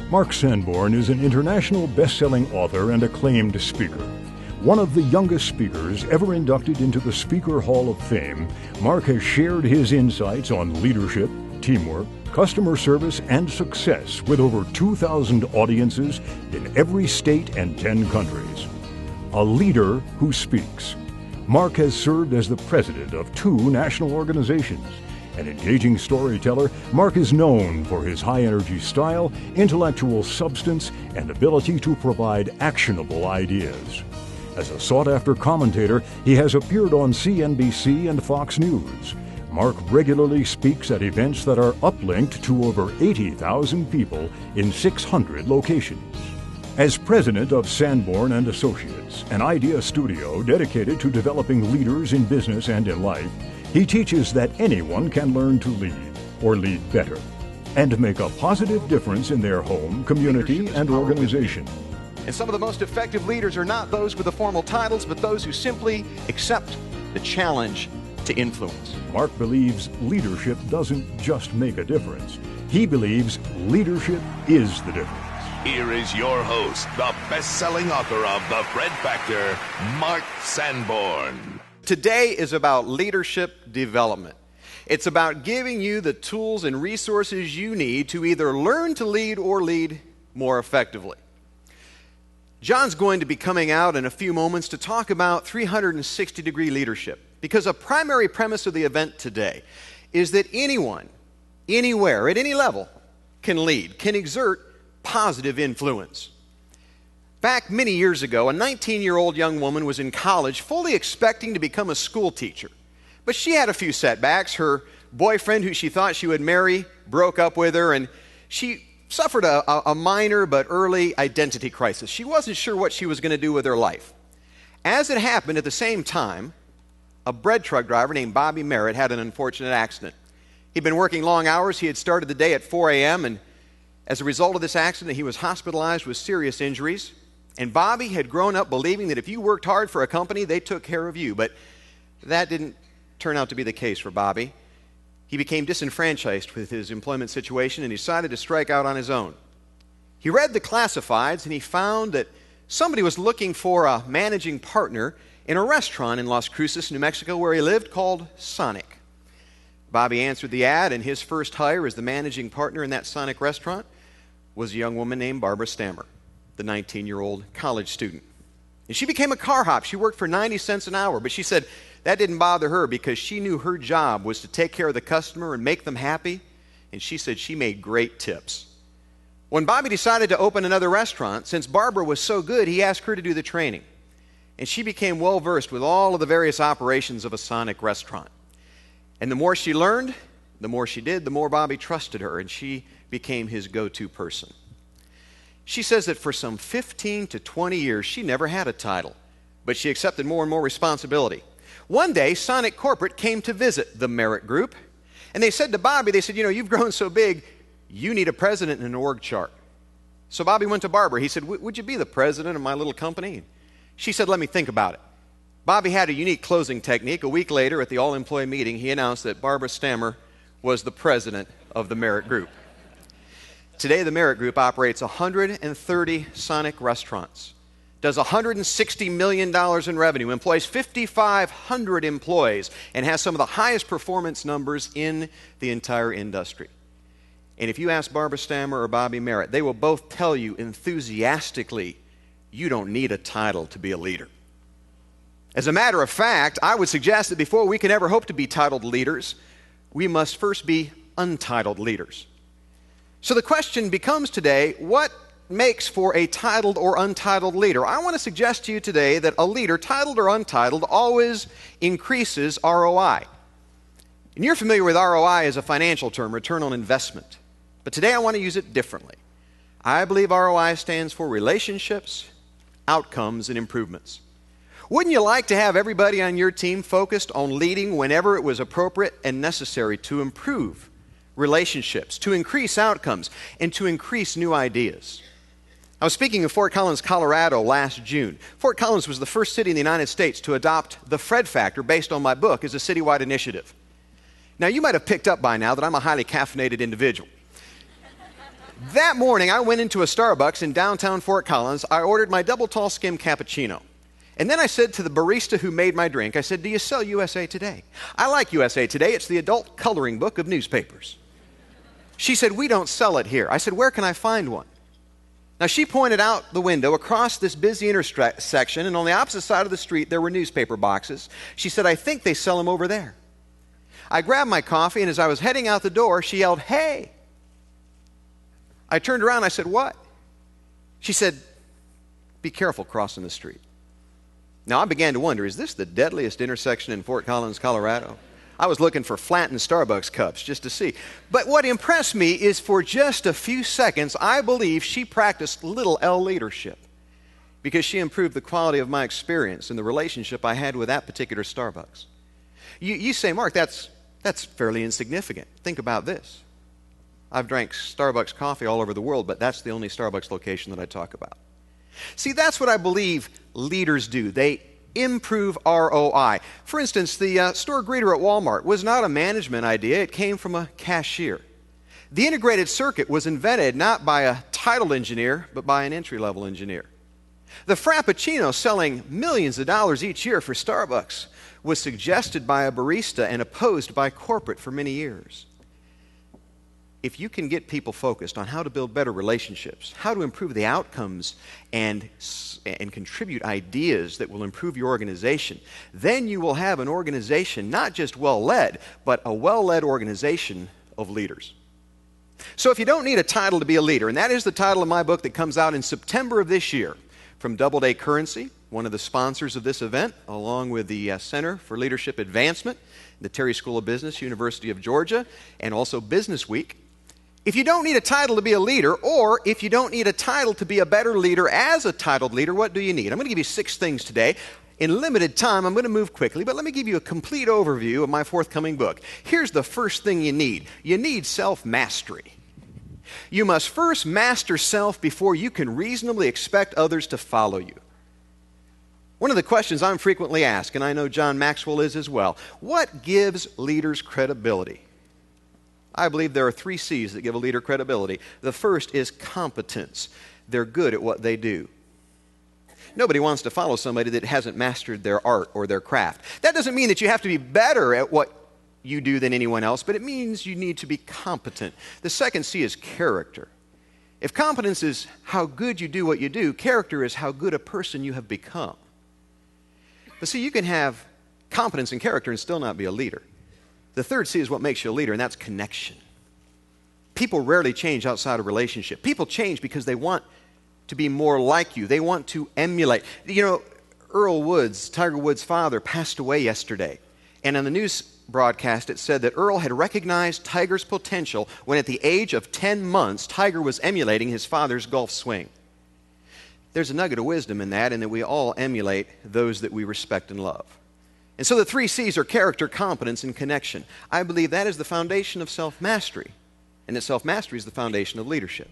Mark Sanborn is an international best-selling author and acclaimed speaker. One of the youngest speakers ever inducted into the Speaker Hall of Fame, Mark has shared his insights on leadership, teamwork, customer service, and success with over 2,000 audiences in every state and 10 countries. A leader who speaks. Mark has served as the president of 2 national organizations. An engaging storyteller, Mark is known for his high-energy style, intellectual substance, and ability to provide actionable ideas. As a sought-after commentator, he has appeared on CNBC and Fox News. Mark regularly speaks at events that are uplinked to over 80,000 people in 600 locations. As president of Sanborn and Associates, an idea studio dedicated to developing leaders in business and in life, he teaches that anyone can learn to lead, or lead better, and make a positive difference in their home, community, and organization. And some of the most effective leaders are not those with the formal titles, but those who simply accept the challenge to influence. Mark believes leadership doesn't just make a difference. He believes leadership is the difference. Here is your host, the best-selling author of The Fred Factor, Mark Sanborn. Today is about leadership development. It's about giving you the tools and resources you need to either learn to lead or lead more effectively. John's going to be coming out in a few moments to talk about 360-degree leadership, because a primary premise of the event today is that anyone, anywhere, at any level, can lead, can exert positive influence. Back many years ago, a 19-year-old young woman was in college fully expecting to become a school teacher. But she had a few setbacks. Her boyfriend, who she thought she would marry, broke up with her, and she suffered a minor but early identity crisis. She wasn't sure what she was going to do with her life. As it happened, at the same time, a bread truck driver named Bobby Merritt had an unfortunate accident. He'd been working long hours. He had started the day at 4 a.m., and as a result of this accident, he was hospitalized with serious injuries. And Bobby had grown up believing that if you worked hard for a company, they took care of you. But that didn't turn out to be the case for Bobby. He became disenfranchised with his employment situation and decided to strike out on his own. He read the classifieds and he found that somebody was looking for a managing partner in a restaurant in Las Cruces, New Mexico, where he lived, called Sonic. Bobby answered the ad, and his first hire as the managing partner in that Sonic restaurant was a young woman named Barbara Stammer, the 19-year-old college student. And she became a car hop. She worked for 90 cents an hour, but she said that didn't bother her because she knew her job was to take care of the customer and make them happy, and she said she made great tips. When Bobby decided to open another restaurant, since Barbara was so good, he asked her to do the training. And she became well-versed with all of the various operations of a Sonic restaurant. And the more she learned, the more she did, the more Bobby trusted her, and she became his go-to person. She says that for some 15 to 20 years, she never had a title, but she accepted more and more responsibility. One day, Sonic Corporate came to visit the Merritt Group, and they said to Bobby, they said, you've grown so big, you need a president and an org chart. So Bobby went to Barbara. He said, would you be the president of my little company? She said, let me think about it. Bobby had a unique closing technique. A week later, at the all-employee meeting, he announced that Barbara Stammer was the president of the Merritt Group. Today, the Merritt Group operates 130 Sonic restaurants, does $160 million in revenue, employs 5,500 employees, and has some of the highest performance numbers in the entire industry. And if you ask Barbara Stammer or Bobby Merritt, they will both tell you enthusiastically, you don't need a title to be a leader. As a matter of fact, I would suggest that before we can ever hope to be titled leaders, we must first be untitled leaders. So the question becomes today, what makes for a titled or untitled leader? I want to suggest to you today that a leader, titled or untitled, always increases ROI. And you're familiar with ROI as a financial term, return on investment. But today I want to use it differently. I believe ROI stands for relationships, outcomes, and improvements. Wouldn't you like to have everybody on your team focused on leading whenever it was appropriate and necessary to improve relationships, to increase outcomes, and to increase new ideas? I was speaking in Fort Collins, Colorado last June. Fort Collins was the first city in the United States to adopt the Fred Factor based on my book as a citywide initiative. Now, you might have picked up by now that I'm a highly caffeinated individual. That morning, I went into a Starbucks in downtown Fort Collins. I ordered my double tall skim cappuccino. And then I said to the barista who made my drink, I said, "Do you sell USA Today?" "I like USA Today. It's the adult coloring book of newspapers." She said, "We don't sell it here." I said, "Where can I find one?" Now, she pointed out the window across this busy intersection, and on the opposite side of the street, there were newspaper boxes. She said, "I think they sell them over there." I grabbed my coffee, and as I was heading out the door, she yelled, "Hey!" I turned around, I said, "What?" She said, "Be careful crossing the street." Now, I began to wonder, is this the deadliest intersection in Fort Collins, Colorado? I was looking for flattened Starbucks cups just to see. But what impressed me is for just a few seconds, I believe she practiced little L leadership because she improved the quality of my experience and the relationship I had with that particular Starbucks. You say, "Mark, that's fairly insignificant." Think about this. I've drank Starbucks coffee all over the world, but that's the only Starbucks location that I talk about. See, that's what I believe leaders do. They improve ROI. For instance, the store greeter at Walmart was not a management idea. It came from a cashier. The integrated circuit was invented not by a titled engineer, but by an entry-level engineer. The Frappuccino, selling millions of dollars each year for Starbucks, was suggested by a barista and opposed by corporate for many years. If you can get people focused on how to build better relationships, how to improve the outcomes, and contribute ideas that will improve your organization, then you will have an organization not just well-led, but a well-led organization of leaders. So if you don't need a title to be a leader, and that is the title of my book that comes out in September of this year from Doubleday Currency, one of the sponsors of this event, along with the Center for Leadership Advancement, the Terry School of Business, University of Georgia, and also Business Week. If you don't need a title to be a leader, or if you don't need a title to be a better leader as a titled leader, what do you need? I'm going to give you 6 things today. In limited time, I'm going to move quickly, but let me give you a complete overview of my forthcoming book. Here's the first thing you need. You need self-mastery. You must first master self before you can reasonably expect others to follow you. One of the questions I'm frequently asked, and I know John Maxwell is as well, what gives leaders credibility? I believe there are 3 C's that give a leader credibility. The first is competence. They're good at what they do. Nobody wants to follow somebody that hasn't mastered their art or their craft. That doesn't mean that you have to be better at what you do than anyone else, but it means you need to be competent. The second C is character. If competence is how good you do what you do, character is how good a person you have become. But see, you can have competence and character and still not be a leader. The third C is what makes you a leader, and that's connection. People rarely change outside a relationship. People change because they want to be more like you. They want to emulate. You know, Earl Woods, Tiger Woods' father, passed away yesterday. And on the news broadcast, it said that Earl had recognized Tiger's potential when at the age of 10 months, Tiger was emulating his father's golf swing. There's a nugget of wisdom in that we all emulate those that we respect and love. And so the 3 C's are character, competence, and connection. I believe that is the foundation of self-mastery, and that self-mastery is the foundation of leadership.